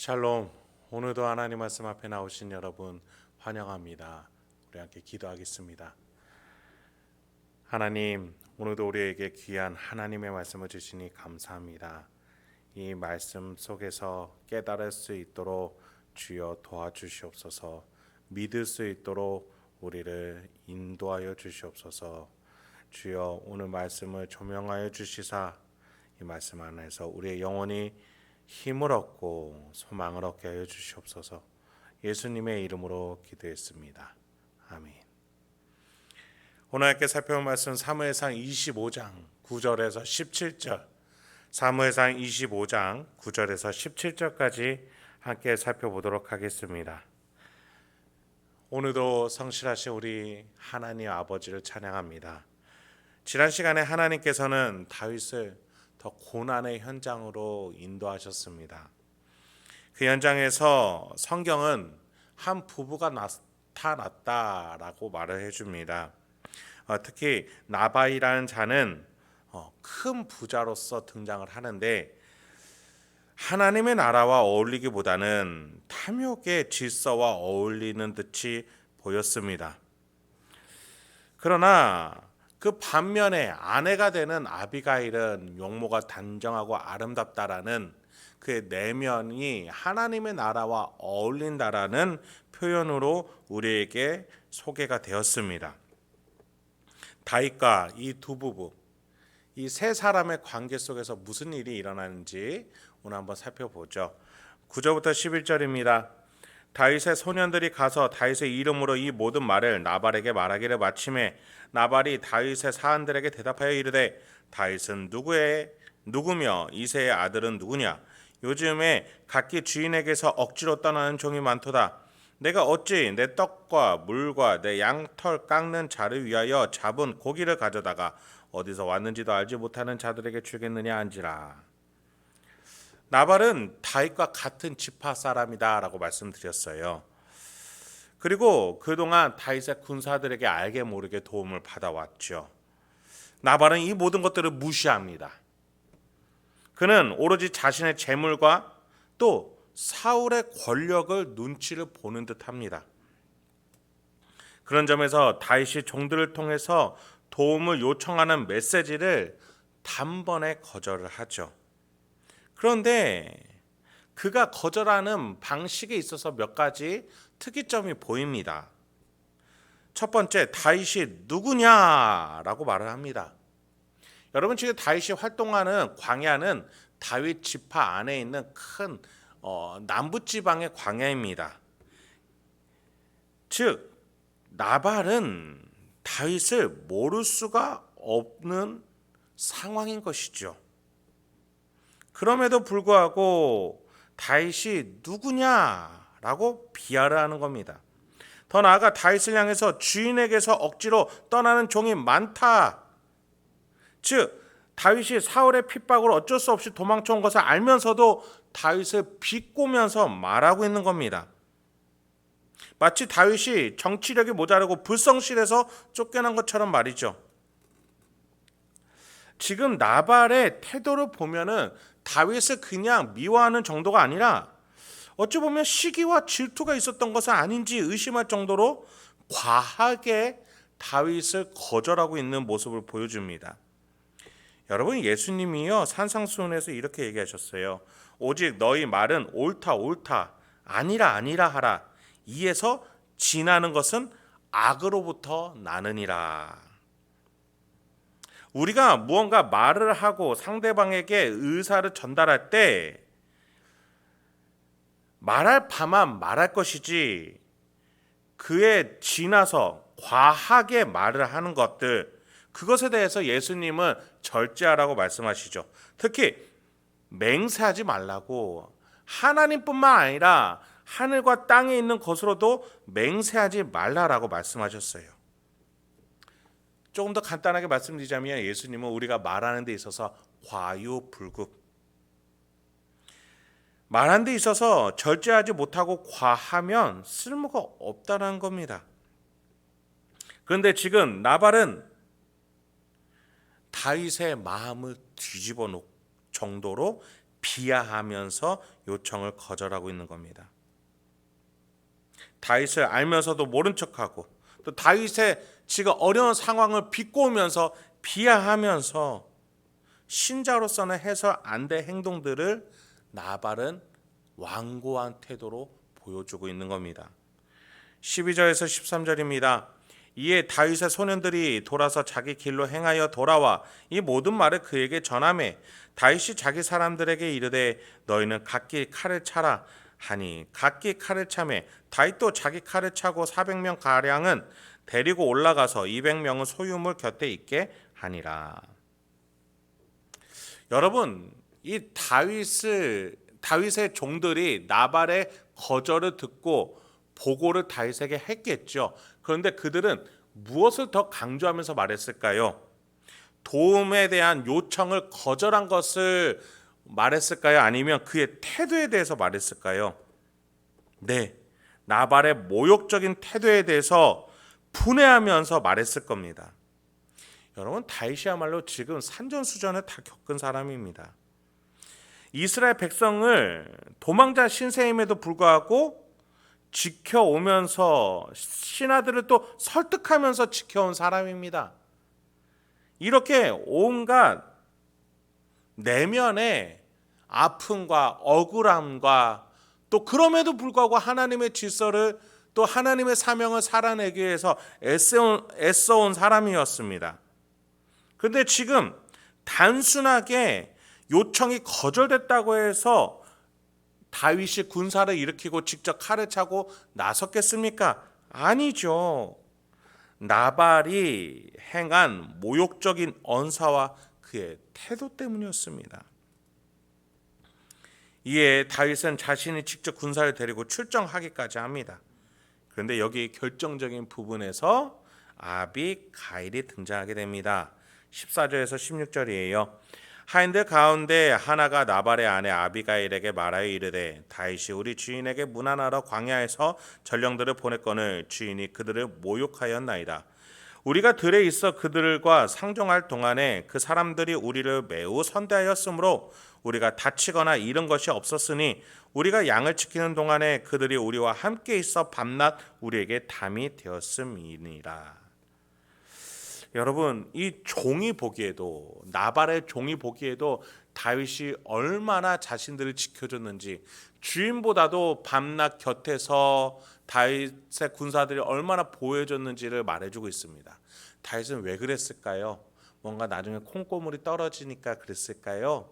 샬롬. 오늘도 하나님 말씀 앞에 나오신 여러분 환영합니다. 우리 함께 기도하겠습니다. 하나님, 오늘도 우리에게 귀한 하나님의 말씀을 주시니 감사합니다. 이 말씀 속에서 깨달을 수 있도록 주여 도와주시옵소서. 믿을 수 있도록 우리를 인도하여 주시옵소서. 주여, 오늘 말씀을 조명하여 주시사 이 말씀 안에서 우리의 영혼이 힘을 얻고 소망을 얻게 하여 주시옵소서. 예수님의 이름으로 기도했습니다. 아멘. 오늘 함께 살펴볼 말씀 사무엘상 25장 9절에서 17절, 사무엘상 25장 9절에서 17절까지 함께 살펴보도록 하겠습니다. 오늘도 성실하신 우리 하나님 아버지를 찬양합니다. 지난 시간에 하나님께서는 다윗을 더 고난의 현장으로 인도하셨습니다. 그 현장에서 성경은 한 부부가 나타났다라고 말을 해줍니다. 특히 나발이라는 자는 큰 부자로서 등장을 하는데 하나님의 나라와 어울리기보다는 탐욕의 질서와 어울리는 듯이 보였습니다. 그러나 그 반면에 아내가 되는 아비가일은 용모가 단정하고 아름답다라는 그의 내면이 하나님의 나라와 어울린다라는 표현으로 우리에게 소개가 되었습니다. 다윗과 이 두 부부, 이 세 사람의 관계 속에서 무슨 일이 일어나는지 오늘 한번 살펴보죠. 9절부터 11절입니다. 다윗의 소년들이 가서 다윗의 이름으로 이 모든 말을 나발에게 말하기를 마침에 나발이 다윗의 사한들에게 대답하여 이르되 다윗은 누구며 이새의 아들은 누구냐? 요즘에 각기 주인에게서 억지로 떠나는 종이 많도다. 내가 어찌 내 떡과 물과 내 양털 깎는 자를 위하여 잡은 고기를 가져다가 어디서 왔는지도 알지 못하는 자들에게 주겠느냐 한지라. 나발은 다윗과 같은 지파 사람이다라고 말씀드렸어요. 그리고 그동안 다윗의 군사들에게 알게 모르게 도움을 받아왔죠. 나발은 이 모든 것들을 무시합니다. 그는 오로지 자신의 재물과 또 사울의 권력을 눈치를 보는 듯합니다. 그런 점에서 다윗이 종들을 통해서 도움을 요청하는 메시지를 단번에 거절을 하죠. 그런데 그가 거절하는 방식에 있어서 몇 가지 특이점이 보입니다. 첫 번째, 다윗이 누구냐라고 말을 합니다. 여러분, 지금 다윗이 활동하는 광야는 다윗 지파 안에 있는 큰 남부지방의 광야입니다. 즉 나발은 다윗을 모를 수가 없는 상황인 것이죠. 그럼에도 불구하고 다윗이 누구냐라고 비하를 하는 겁니다. 더 나아가 다윗을 향해서 주인에게서 억지로 떠나는 종이 많다. 즉 다윗이 사울의 핍박으로 어쩔 수 없이 도망쳐온 것을 알면서도 다윗을 비꼬면서 말하고 있는 겁니다. 마치 다윗이 정치력이 모자라고 불성실해서 쫓겨난 것처럼 말이죠. 지금 나발의 태도를 보면은 다윗을 그냥 미워하는 정도가 아니라 어찌 보면 시기와 질투가 있었던 것은 아닌지 의심할 정도로 과하게 다윗을 거절하고 있는 모습을 보여줍니다. 여러분, 예수님이요 산상수훈에서 이렇게 얘기하셨어요. 오직 너희 말은 옳다 아니라 하라. 이에서 지나는 것은 악으로부터 나느니라. 우리가 무언가 말을 하고 상대방에게 의사를 전달할 때 말할 바만 말할 것이지 그에 지나서 과하게 말을 하는 것들, 그것에 대해서 예수님은 절제하라고 말씀하시죠. 특히 맹세하지 말라고, 하나님뿐만 아니라 하늘과 땅에 있는 것으로도 맹세하지 말라라고 말씀하셨어요. 조금 더 간단하게 말씀드리자면 예수님은 우리가 말하는 데 있어서 과유불급, 말하는 데 있어서 절제하지 못하고 과하면 쓸모가 없다는 겁니다. 그런데 지금 나발은 다윗의 마음을 뒤집어 놓을 정도로 비하하면서 요청을 거절하고 있는 겁니다. 다윗을 알면서도 모른 척하고 또 다윗의 지금 어려운 상황을 비꼬으면서 비하하면서 신자로서는 해서 안 될 행동들을 나발은 완고한 태도로 보여주고 있는 겁니다. 12절에서 13절입니다. 이에 다윗의 소년들이 돌아서 자기 길로 행하여 돌아와 이 모든 말을 그에게 전하매 다윗이 자기 사람들에게 이르되 너희는 각기 칼을 차라 하니 각기 칼을 차매 다윗도 자기 칼을 차고 400명 가량은 데리고 올라가서 200명은 소유물 곁에 있게 하니라. 여러분, 이 다윗의 종들이 나발의 거절을 듣고 보고를 다윗에게 했겠죠. 그런데 그들은 무엇을 더 강조하면서 말했을까요? 도움에 대한 요청을 거절한 것을 말했을까요? 아니면 그의 태도에 대해서 말했을까요? 네, 나발의 모욕적인 태도에 대해서 분해하면서 말했을 겁니다. 여러분, 다윗이야말로 지금 산전수전을 다 겪은 사람입니다. 이스라엘 백성을 도망자 신세임에도 불구하고 지켜오면서 신하들을 또 설득하면서 지켜온 사람입니다. 이렇게 온갖 내면의 아픔과 억울함과 또 그럼에도 불구하고 하나님의 질서를 또 하나님의 사명을 살아내기 위해서 애써온 사람이었습니다. 그런데 지금 단순하게 요청이 거절됐다고 해서 다윗이 군사를 일으키고 직접 칼을 차고 나섰겠습니까? 아니죠. 나발이 행한 모욕적인 언사와 그의 태도 때문이었습니다. 이에 다윗은 자신이 직접 군사를 데리고 출정하기까지 합니다. 그런데 여기 결정적인 부분에서 아비가일이 등장하게 됩니다. 14절에서 16절이에요. 하인들 가운데 하나가 나발의 아내 아비가일에게 말하여 이르되 다윗이 우리 주인에게 문안하러 광야에서 전령들을 보냈거늘 주인이 그들을 모욕하였나이다. 우리가 들에 있어 그들과 상종할 동안에 그 사람들이 우리를 매우 선대하였으므로 우리가 다치거나 잃은 것이 없었으니 우리가 양을 지키는 동안에 그들이 우리와 함께 있어 밤낮 우리에게 담이 되었음이니라. 여러분, 이 종이 보기에도 나발의 종이 보기에도 다윗이 얼마나 자신들을 지켜줬는지, 주인보다도 밤낮 곁에서 다윗의 군사들이 얼마나 보호해줬는지를 말해주고 있습니다. 다윗은 왜 그랬을까요? 뭔가 나중에 콩고물이 떨어지니까 그랬을까요?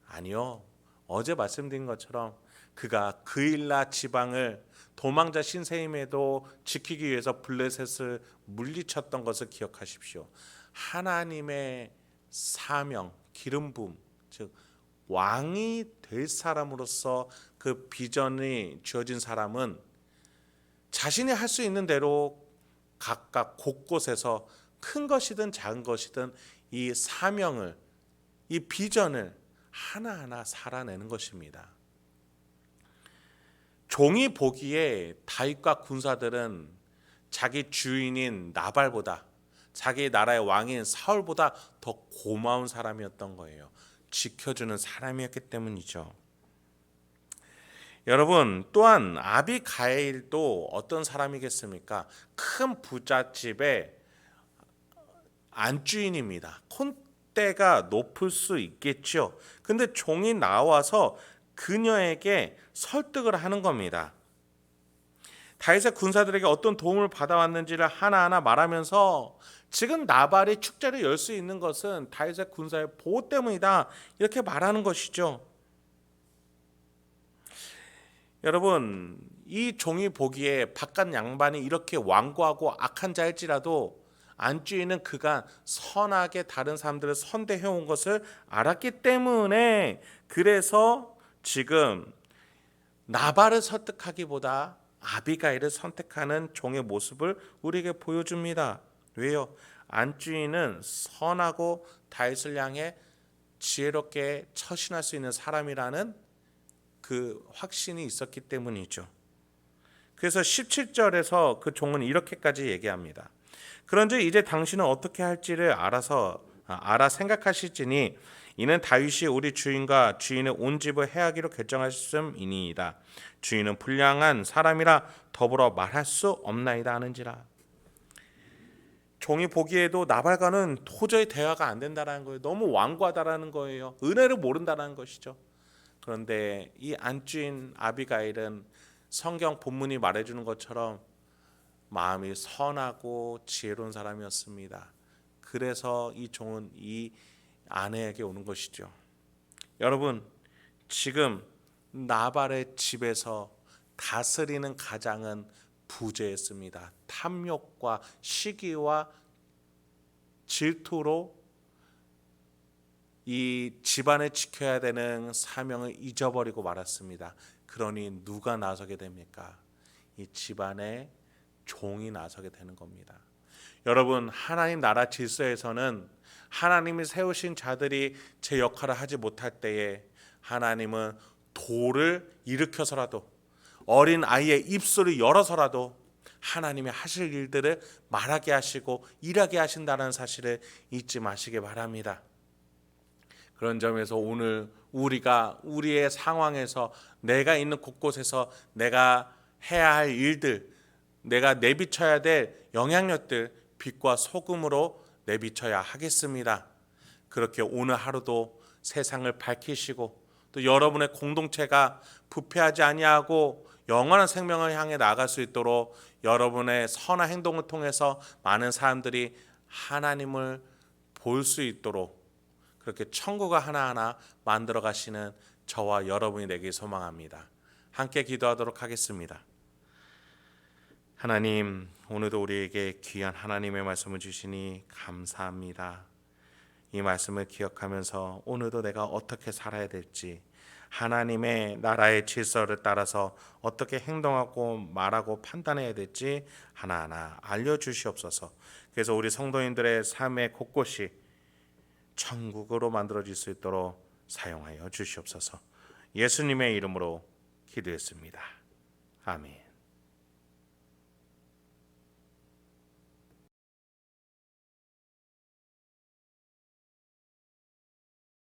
아니요. 어제 말씀드린 것처럼 그가 그일라 지방을 도망자 신세임에도 지키기 위해서 블레셋을 물리쳤던 것을 기억하십시오. 하나님의 사명, 기름 부음, 즉 왕이 될 사람으로서 그 비전이 주어진 사람은 자신이 할 수 있는 대로 각각 곳곳에서 큰 것이든 작은 것이든 이 사명을, 이 비전을 하나하나 살아내는 것입니다. 종이 보기에 다윗과 군사들은 자기 주인인 나발보다, 자기 나라의 왕인 사울보다 더 고마운 사람이었던 거예요. 지켜주는 사람이었기 때문이죠. 여러분, 또한 아비가일도 어떤 사람이겠습니까? 큰 부잣집의 안주인입니다. 콘대가 높을 수 있겠죠. 근데 종이 나와서 그녀에게 설득을 하는 겁니다. 다윗의 군사들에게 어떤 도움을 받아왔는지를 하나하나 말하면서 지금 나발이 축제를 열 수 있는 것은 다윗의 군사의 보호 때문이다, 이렇게 말하는 것이죠. 여러분, 이 종이 보기에 바깥 양반이 이렇게 완고하고 악한 자일지라도 안주인은 그가 선하게 다른 사람들을 선대해온 것을 알았기 때문에, 그래서 지금 나발을 설득하기보다 아비가일을 선택하는 종의 모습을 우리에게 보여줍니다. 왜요? 안주인은 선하고 다윗을 향해 지혜롭게 처신할 수 있는 사람이라는 그 확신이 있었기 때문이죠. 그래서 17절에서 그 종은 이렇게까지 얘기합니다. 그런즉 이제 당신은 어떻게 할지를 알아 생각하실지니 이는 다윗이 우리 주인과 주인의 온 집을 해하기로 결정하였음이니이다. 주인은 불량한 사람이라 더불어 말할 수 없나이다 하는지라. 종이 보기에도 나발과는 도저히 대화가 안 된다는 거예요. 너무 완고하다라는 거예요. 은혜를 모른다는 것이죠. 그런데 이 안주인 아비가일은 성경 본문이 말해주는 것처럼 마음이 선하고 지혜로운 사람이었습니다. 그래서 이 종은 이 아내에게 오는 것이죠. 여러분, 지금 나발의 집에서 다스리는 가장은 부재했습니다. 탐욕과 시기와 질투로 이 집안을 지켜야 되는 사명을 잊어버리고 말았습니다. 그러니 누가 나서게 됩니까? 이 집안의 종이 나서게 되는 겁니다. 여러분, 하나님 나라 질서에서는 하나님이 세우신 자들이 제 역할을 하지 못할 때에 하나님은 돌을 일으켜서라도, 어린 아이의 입술을 열어서라도 하나님이 하실 일들을 말하게 하시고 일하게 하신다는 사실을 잊지 마시기 바랍니다. 그런 점에서 오늘 우리가 우리의 상황에서, 내가 있는 곳곳에서 내가 해야 할 일들, 내가 내비쳐야 될 영향력들 빛과 소금으로 내비쳐야 하겠습니다. 그렇게 오늘 하루도 세상을 밝히시고 또 여러분의 공동체가 부패하지 아니하고 영원한 생명을 향해 나아갈 수 있도록 여러분의 선한 행동을 통해서 많은 사람들이 하나님을 볼 수 있도록 그렇게 천국을 하나하나 만들어 가시는 저와 여러분이 되길 소망합니다. 함께 기도하도록 하겠습니다. 하나님, 오늘도 우리에게 귀한 하나님의 말씀을 주시니 감사합니다. 이 말씀을 기억하면서 오늘도 내가 어떻게 살아야 될지, 하나님의 나라의 질서를 따라서 어떻게 행동하고 말하고 판단해야 될지 하나하나 알려주시옵소서. 그래서 우리 성도님들의 삶의 곳곳이 천국으로 만들어질 수 있도록 사용하여 주시옵소서. 예수님의 이름으로 기도했습니다. 아멘.